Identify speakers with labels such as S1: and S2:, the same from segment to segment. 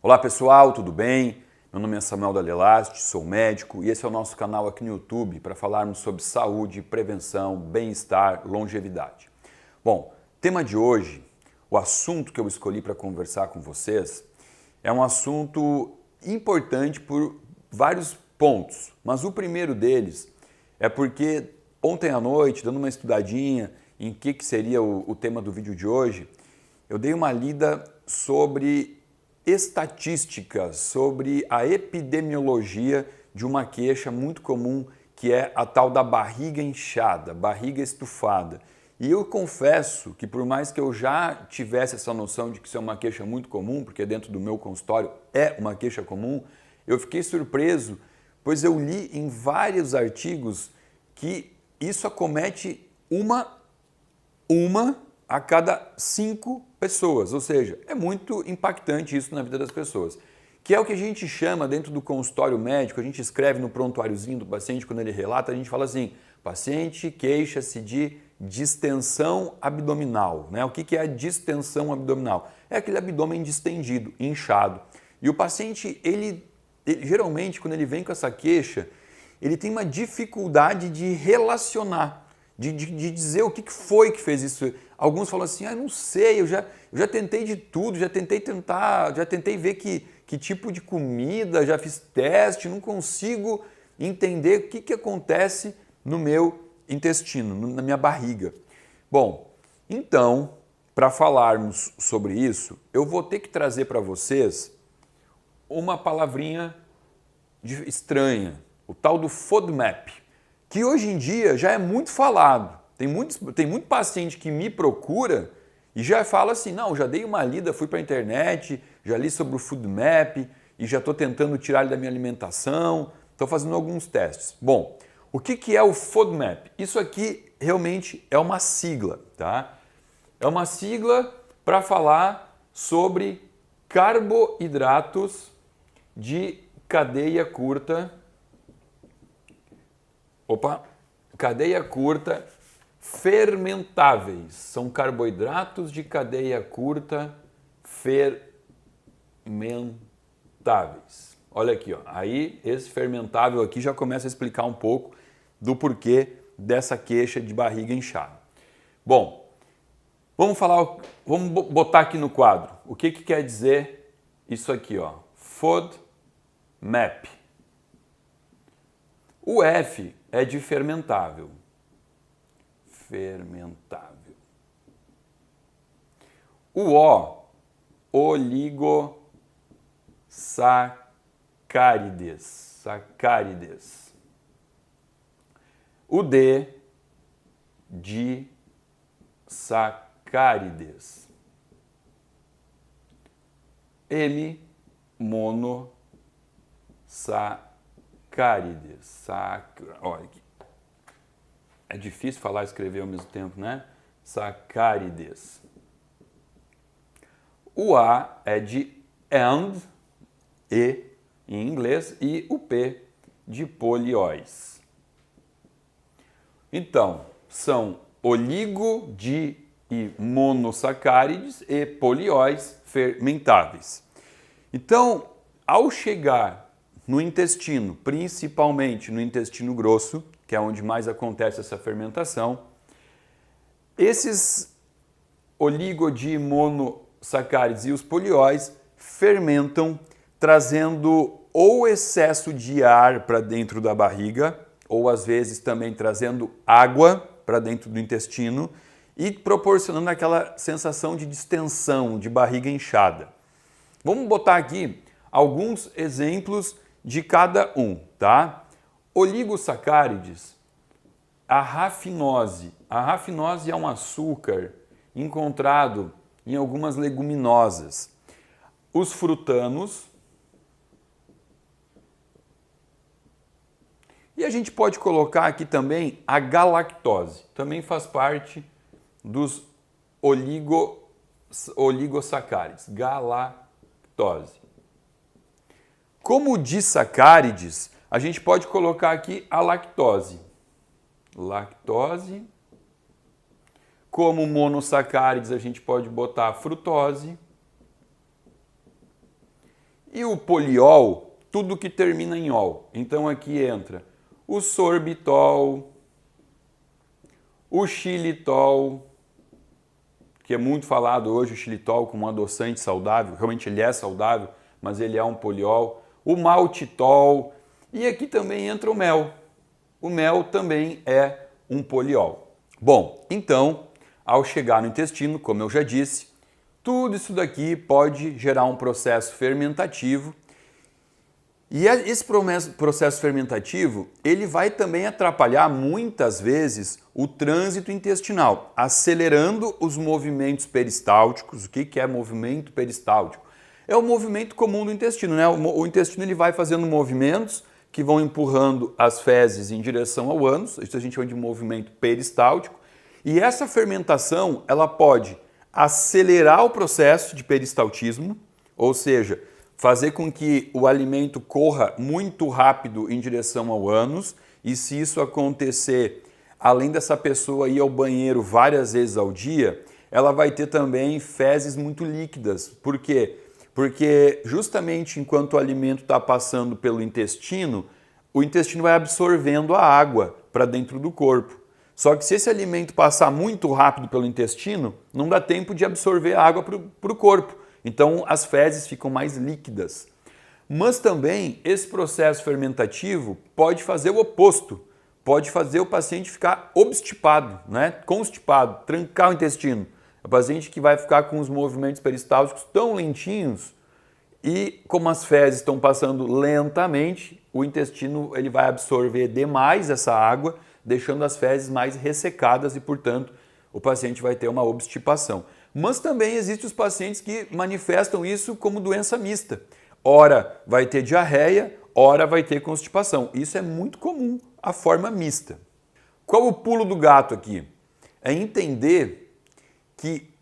S1: Olá pessoal, tudo bem? Meu nome é Samuel Dalelaste, sou médico e esse é o nosso canal aqui no YouTube para falarmos sobre saúde, prevenção, bem-estar, longevidade. Bom, tema de hoje, o assunto que eu escolhi para conversar com vocês é um assunto importante por vários pontos, mas o primeiro deles é porque ontem à noite, dando uma estudadinha em que seria o tema do vídeo de hoje, eu dei uma lida sobre estatísticas, sobre a epidemiologia de uma queixa muito comum que é a tal da barriga inchada, barriga estufada. E eu confesso que por mais que eu já tivesse essa noção de que isso é uma queixa muito comum, porque dentro do meu consultório é uma queixa comum, eu fiquei surpreso, pois eu li em vários artigos que isso acomete uma a cada 5 pessoas, ou seja, é muito impactante isso na vida das pessoas. Que é o que a gente chama dentro do consultório médico, a gente escreve no prontuáriozinho do paciente quando ele relata, a gente fala assim, paciente queixa-se de distensão abdominal. Né? O que é a distensão abdominal? É aquele abdômen distendido, inchado. E o paciente, ele geralmente, quando ele vem com essa queixa, ele tem uma dificuldade de relacionar, de dizer o que foi que fez isso. Alguns falam assim, não sei, eu já tentei de tudo, já tentei ver que tipo de comida, já fiz teste, não consigo entender o que acontece no meu intestino, na minha barriga. Bom, então, para falarmos sobre isso, eu vou ter que trazer para vocês uma palavrinha estranha, o tal do FODMAP, que hoje em dia já é muito falado. Tem muito paciente que me procura e já fala assim, não, já dei uma lida, fui para a internet, já li sobre o FODMAP e já estou tentando tirar ele da minha alimentação, estou fazendo alguns testes. Bom, o que é o FODMAP? Isso aqui realmente é uma sigla, tá? É uma sigla para falar sobre carboidratos de cadeia curta. Cadeia curta fermentáveis. São carboidratos de cadeia curta fermentáveis. Olha aqui, ó. Aí esse fermentável aqui já começa a explicar um pouco do porquê dessa queixa de barriga inchada. Bom, vamos botar aqui no quadro. O que quer dizer isso aqui, ó? FODMAP. O F é de fermentável. Fermentável. O O, oligosacárides. Sacárides. O D, de sacárides. M, monossacárides. Olha aqui. É difícil falar e escrever ao mesmo tempo, né? Sacárides. O A é de and, E em inglês, e o P de polióis. Então, são oligo, di e monossacárides e polióis fermentáveis. Então, ao chegar no intestino, principalmente no intestino grosso, que é onde mais acontece essa fermentação, esses oligodi-monossacárides e os polióis fermentam, trazendo ou excesso de ar para dentro da barriga, ou às vezes também trazendo água para dentro do intestino e proporcionando aquela sensação de distensão, de barriga inchada. Vamos botar aqui alguns exemplos de cada um, tá? Oligosacárides, a rafinose. A rafinose é um açúcar encontrado em algumas leguminosas. Os frutanos. E a gente pode colocar aqui também a galactose. Também faz parte dos oligosacárides. Galactose. Como disacárides, a gente pode colocar aqui a lactose. Lactose. Como monossacárides, a gente pode botar a frutose. E o poliol, tudo que termina em ol. Então aqui entra o sorbitol, o xilitol, que é muito falado hoje, o xilitol como um adoçante saudável, realmente ele é saudável, mas ele é um poliol, o maltitol, e aqui também entra o mel. O mel também é um poliol. Bom, então, ao chegar no intestino, como eu já disse, tudo isso daqui pode gerar um processo fermentativo. E esse processo fermentativo, ele vai também atrapalhar muitas vezes o trânsito intestinal, acelerando os movimentos peristálticos. O que é movimento peristáltico? É o movimento comum do intestino, né? O intestino ele vai fazendo movimentos que vão empurrando as fezes em direção ao ânus, isso a gente chama de movimento peristáltico, e essa fermentação, ela pode acelerar o processo de peristaltismo, ou seja, fazer com que o alimento corra muito rápido em direção ao ânus, e se isso acontecer, além dessa pessoa ir ao banheiro várias vezes ao dia, ela vai ter também fezes muito líquidas. Por quê? Porque justamente enquanto o alimento está passando pelo intestino, o intestino vai absorvendo a água para dentro do corpo. Só que se esse alimento passar muito rápido pelo intestino, não dá tempo de absorver a água para o corpo. Então as fezes ficam mais líquidas. Mas também esse processo fermentativo pode fazer o oposto. Pode fazer o paciente ficar obstipado, né? Constipado, trancar o intestino. É o paciente que vai ficar com os movimentos peristálticos tão lentinhos e como as fezes estão passando lentamente, o intestino ele vai absorver demais essa água, deixando as fezes mais ressecadas e, portanto, o paciente vai ter uma obstipação. Mas também existem os pacientes que manifestam isso como doença mista. Ora vai ter diarreia, ora vai ter constipação. Isso é muito comum, a forma mista. Qual o pulo do gato aqui? É entender que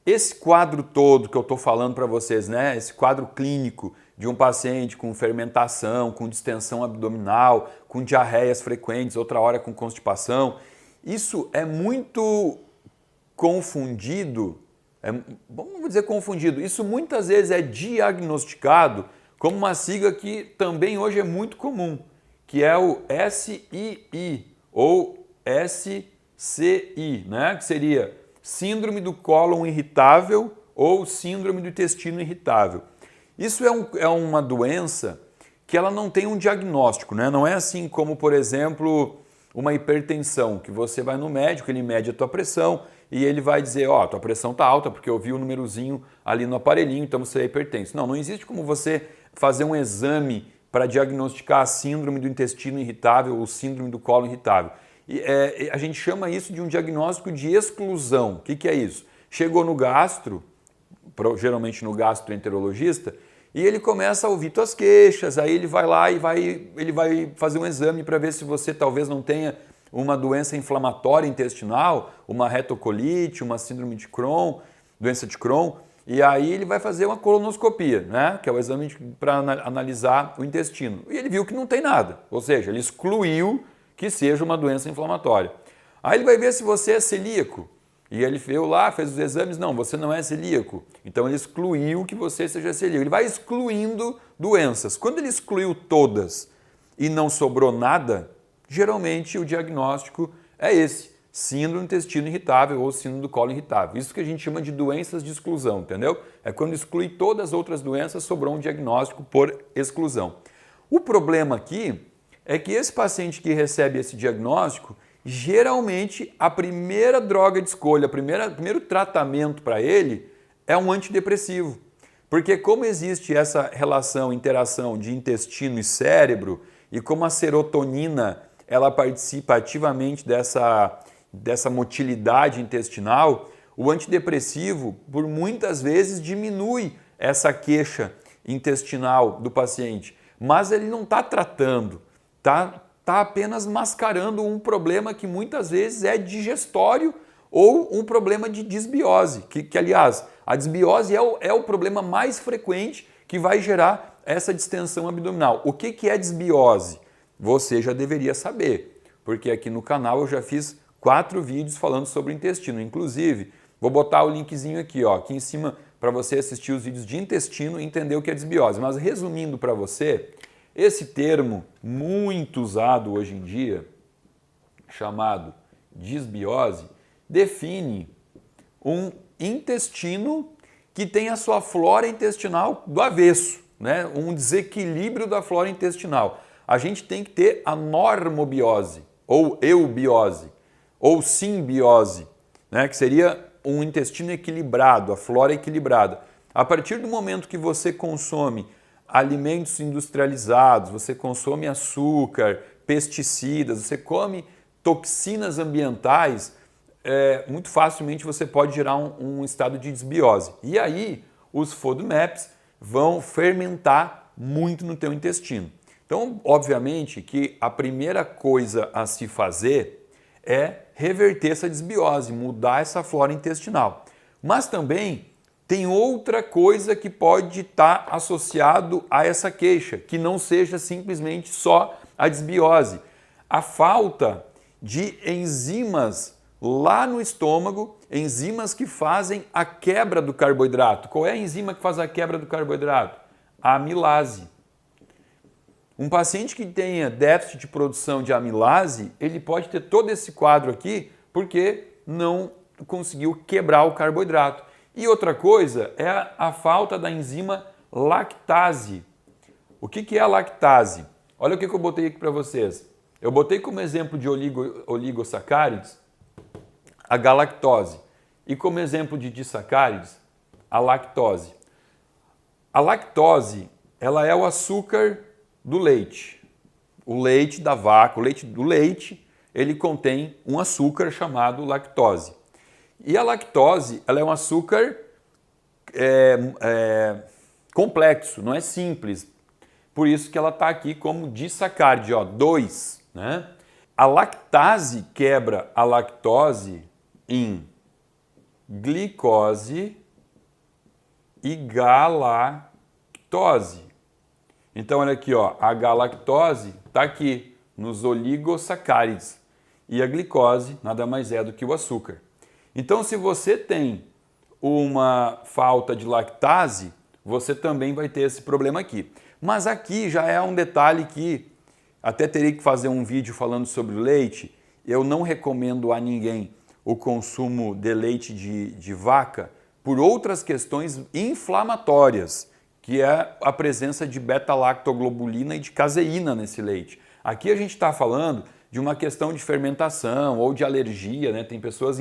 S1: esse quadro todo que eu estou falando para vocês, né? Esse quadro clínico de um paciente com fermentação, com distensão abdominal, com diarreias frequentes, outra hora com constipação, isso é muito confundido, vamos dizer confundido, isso muitas vezes é diagnosticado como uma sigla que também hoje é muito comum, que é o SII ou SCI, né? Que seria Síndrome do cólon irritável ou síndrome do intestino irritável. Isso é uma doença que ela não tem um diagnóstico, né? Não é assim como, por exemplo, uma hipertensão, que você vai no médico, ele mede a tua pressão e ele vai dizer, ó, tua pressão está alta porque eu vi o númerozinho ali no aparelhinho, então você é hipertenso. Não existe como você fazer um exame para diagnosticar a síndrome do intestino irritável ou síndrome do cólon irritável. A gente chama isso de um diagnóstico de exclusão. O que é isso? Chegou no gastro, geralmente no gastroenterologista, e ele começa a ouvir tuas queixas, aí ele vai lá e ele vai fazer um exame para ver se você talvez não tenha uma doença inflamatória intestinal, uma retocolite, uma síndrome de Crohn, doença de Crohn, e aí ele vai fazer uma colonoscopia, né? Que é o exame para analisar o intestino. E ele viu que não tem nada, ou seja, ele excluiu que seja uma doença inflamatória. Aí ele vai ver se você é celíaco. E ele veio lá, fez os exames, não, você não é celíaco. Então ele excluiu que você seja celíaco. Ele vai excluindo doenças. Quando ele excluiu todas e não sobrou nada, geralmente o diagnóstico é esse, síndrome do intestino irritável ou síndrome do colo irritável. Isso que a gente chama de doenças de exclusão, entendeu? É quando exclui todas as outras doenças, sobrou um diagnóstico por exclusão. O problema aqui é que esse paciente que recebe esse diagnóstico, geralmente a primeira droga de escolha, o primeiro tratamento para ele é um antidepressivo. Porque como existe essa relação, interação de intestino e cérebro, e como a serotonina ela participa ativamente dessa motilidade intestinal, o antidepressivo, por muitas vezes, diminui essa queixa intestinal do paciente. Mas ele não está tratando. Está apenas mascarando um problema que muitas vezes é digestório ou um problema de disbiose, que aliás, a disbiose é o problema mais frequente que vai gerar essa distensão abdominal. O que é disbiose? Você já deveria saber, porque aqui no canal eu já fiz 4 vídeos falando sobre o intestino. Inclusive, vou botar o linkzinho aqui, ó, aqui em cima para você assistir os vídeos de intestino e entender o que é desbiose. Mas resumindo para você, esse termo muito usado hoje em dia, chamado desbiose, define um intestino que tem a sua flora intestinal do avesso, né? Um desequilíbrio da flora intestinal. A gente tem que ter a normobiose, ou eubiose, ou simbiose, né? Que seria um intestino equilibrado, a flora equilibrada. A partir do momento que você consome alimentos industrializados, você consome açúcar, pesticidas, você come toxinas ambientais, muito facilmente você pode gerar um estado de desbiose. E aí os FODMAPs vão fermentar muito no teu intestino. Então, obviamente que a primeira coisa a se fazer é reverter essa desbiose, mudar essa flora intestinal. Mas também tem outra coisa que pode estar associado a essa queixa, que não seja simplesmente só a desbiose. A falta de enzimas lá no estômago, enzimas que fazem a quebra do carboidrato. Qual é a enzima que faz a quebra do carboidrato? A amilase. Um paciente que tenha déficit de produção de amilase, ele pode ter todo esse quadro aqui porque não conseguiu quebrar o carboidrato. E outra coisa é a falta da enzima lactase. O que é a lactase? Olha o que eu botei aqui para vocês. Eu botei como exemplo de oligosacárides a galactose e como exemplo de disacárides a lactose. A lactose, ela é o açúcar do leite. O leite da vaca, o leite do leite, ele contém um açúcar chamado lactose. E a lactose, ela é um açúcar complexo, não é simples. Por isso que ela está aqui como disacáride, 2. Né? A lactase quebra a lactose em glicose e galactose. Então, olha aqui, a galactose está aqui nos oligosacárides e a glicose nada mais é do que o açúcar. Então, se você tem uma falta de lactase, você também vai ter esse problema aqui. Mas aqui já é um detalhe que até teria que fazer um vídeo falando sobre o leite. Eu não recomendo a ninguém o consumo de leite de vaca por outras questões inflamatórias, que é a presença de beta-lactoglobulina e de caseína nesse leite. Aqui a gente está falando de uma questão de fermentação ou de alergia, né? Tem pessoas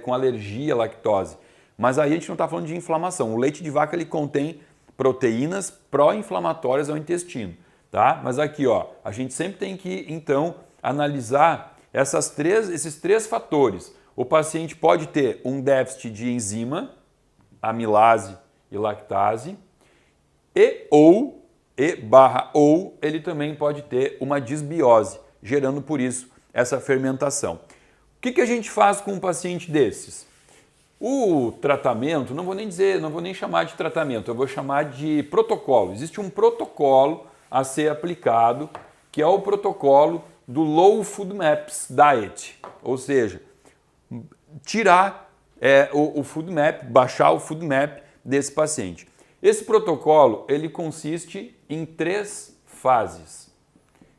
S1: com alergia à lactose, mas aí a gente não está falando de inflamação. O leite de vaca ele contém proteínas pró-inflamatórias ao intestino, tá? Mas aqui, a gente sempre tem que então analisar esses três fatores. O paciente pode ter um déficit de enzima, amilase e lactase, ou ele também pode ter uma desbiose, gerando por isso essa fermentação. O que a gente faz com um paciente desses? O tratamento, não vou nem chamar de tratamento, eu vou chamar de protocolo. Existe um protocolo a ser aplicado, que é o protocolo do Low FODMAPs Diet, ou seja, tirar o FODMAP, baixar o FODMAP desse paciente. Esse protocolo ele consiste em 3 fases.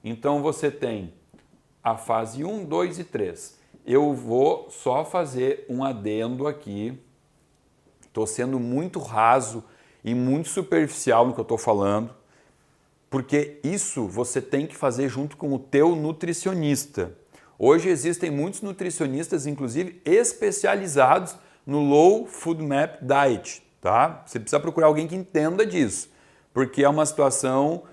S1: Então você tem a fase 1, 2 e 3. Eu vou só fazer um adendo aqui. Estou sendo muito raso e muito superficial no que eu estou falando, porque isso você tem que fazer junto com o teu nutricionista. Hoje existem muitos nutricionistas, inclusive especializados no Low FODMAP Diet. Tá? Você precisa procurar alguém que entenda disso, porque é uma situação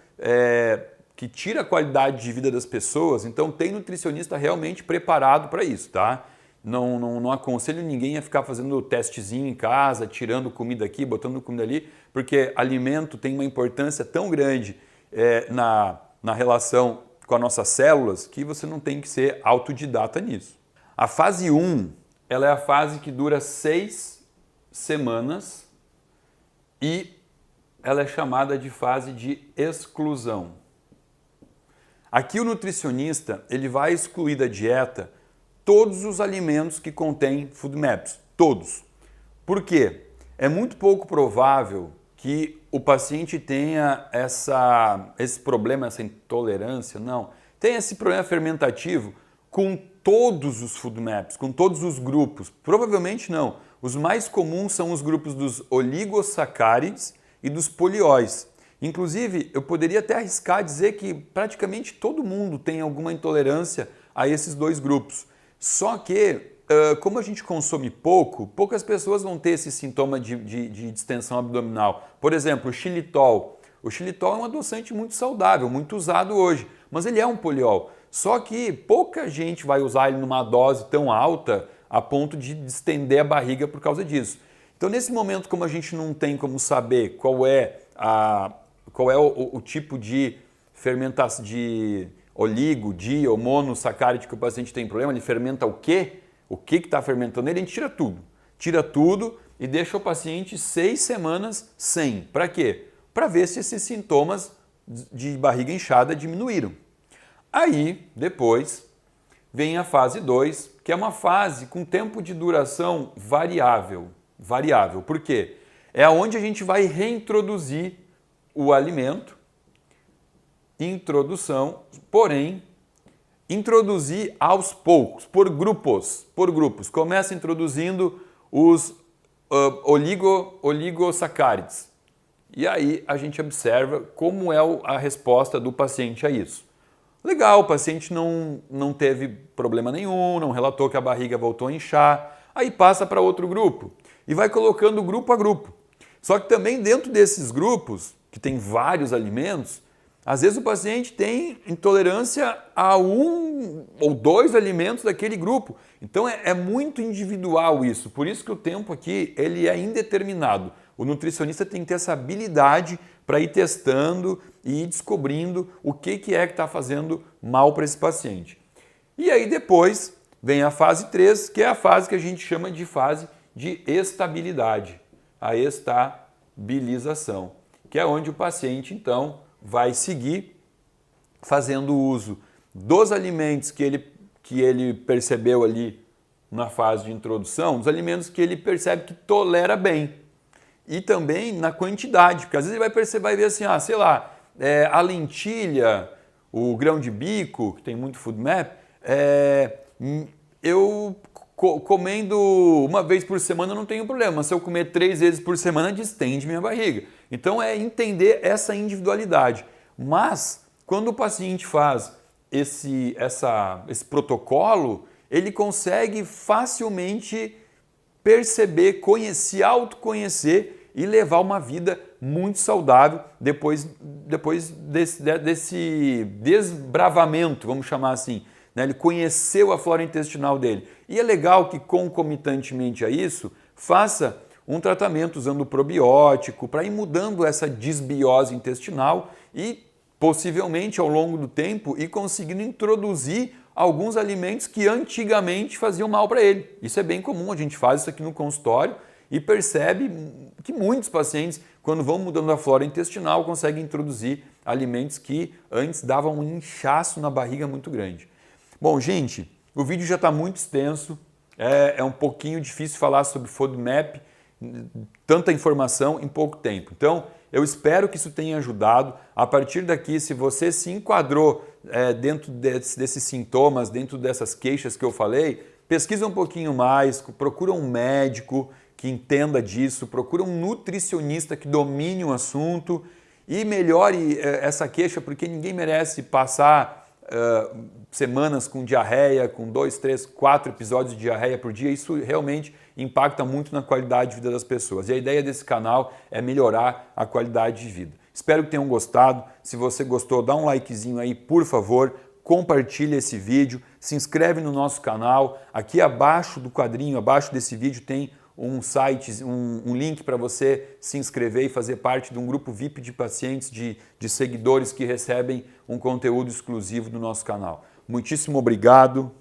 S1: que tira a qualidade de vida das pessoas, então tem nutricionista realmente preparado para isso. Tá? Não aconselho ninguém a ficar fazendo testezinho em casa, tirando comida aqui, botando comida ali, porque alimento tem uma importância tão grande na relação com as nossas células que você não tem que ser autodidata nisso. A fase 1 ela é a fase que dura 6 semanas e ela é chamada de fase de exclusão. Aqui o nutricionista ele vai excluir da dieta todos os alimentos que contêm FODMAPs, todos. Por quê? é muito pouco provável que o paciente tenha esse problema, essa intolerância, não. Tem esse problema fermentativo com todos os FODMAPs, com todos os grupos. Provavelmente não. Os mais comuns são os grupos dos oligosacárides e dos polióis. Inclusive, eu poderia até arriscar dizer que praticamente todo mundo tem alguma intolerância a esses dois grupos. Só que, como a gente consome pouco, poucas pessoas vão ter esse sintoma de distensão abdominal. Por exemplo, o xilitol. O xilitol é um adoçante muito saudável, muito usado hoje, mas ele é um poliol. Só que pouca gente vai usar ele numa dose tão alta a ponto de distender a barriga por causa disso. Então, nesse momento, como a gente não tem como saber qual é o tipo de fermentação de oligo, di ou monossacáride que o paciente tem problema, ele fermenta o quê? O que está fermentando ele? A gente tira tudo. Tira tudo e deixa o paciente 6 semanas sem. Para quê? Para ver se esses sintomas de barriga inchada diminuíram. Aí, depois, vem a fase 2, que é uma fase com tempo de duração variável. Variável. Por quê? É onde a gente vai reintroduzir o alimento. Introdução, porém, introduzir aos poucos, por grupos. Começa introduzindo os oligosacárides. E aí a gente observa como é a resposta do paciente a isso. Legal, o paciente não teve problema nenhum, não relatou que a barriga voltou a inchar, aí passa para outro grupo e vai colocando grupo a grupo. Só que também dentro desses grupos, que tem vários alimentos, às vezes o paciente tem intolerância a 1 ou 2 alimentos daquele grupo. Então é muito individual isso, por isso que o tempo aqui ele é indeterminado. O nutricionista tem que ter essa habilidade para ir testando e ir descobrindo o que é que está fazendo mal para esse paciente. E aí depois vem a fase 3, que é a fase que a gente chama de fase de estabilidade, a estabilização, que é onde o paciente então vai seguir fazendo uso dos alimentos que ele percebeu ali na fase de introdução, dos alimentos que ele percebe que tolera bem. E também na quantidade, porque às vezes ele vai ver assim, sei lá, a lentilha, o grão de bico, que tem muito FODMAP, eu comendo uma vez por semana não tenho problema, mas se eu comer 3 vezes por semana distende minha barriga. Então é entender essa individualidade. Mas quando o paciente faz esse protocolo, ele consegue facilmente perceber, se autoconhecer e levar uma vida muito saudável depois desse desbravamento, vamos chamar assim. Né? Ele conheceu a flora intestinal dele. E é legal que concomitantemente a isso, faça um tratamento usando probiótico para ir mudando essa disbiose intestinal e possivelmente ao longo do tempo ir conseguindo introduzir alguns alimentos que antigamente faziam mal para ele. Isso é bem comum, a gente faz isso aqui no consultório e percebe que muitos pacientes, quando vão mudando a flora intestinal, conseguem introduzir alimentos que antes davam um inchaço na barriga muito grande. Bom, gente, o vídeo já está muito extenso, é um pouquinho difícil falar sobre FODMAP, tanta informação em pouco tempo. Então, eu espero que isso tenha ajudado. A partir daqui, se você se enquadrou dentro desses sintomas, dentro dessas queixas que eu falei, pesquisa um pouquinho mais, procura um médico que entenda disso, procura um nutricionista que domine o assunto e melhore essa queixa, porque ninguém merece passar semanas com diarreia, com 2, 3, 4 episódios de diarreia por dia. Isso realmente impacta muito na qualidade de vida das pessoas. E a ideia desse canal é melhorar a qualidade de vida. Espero que tenham gostado. Se você gostou, dá um likezinho aí, por favor. Compartilha esse vídeo, se inscreve no nosso canal. Aqui abaixo do quadrinho, abaixo desse vídeo tem um site, um link para você se inscrever e fazer parte de um grupo VIP de pacientes, de seguidores que recebem um conteúdo exclusivo do nosso canal. Muitíssimo obrigado.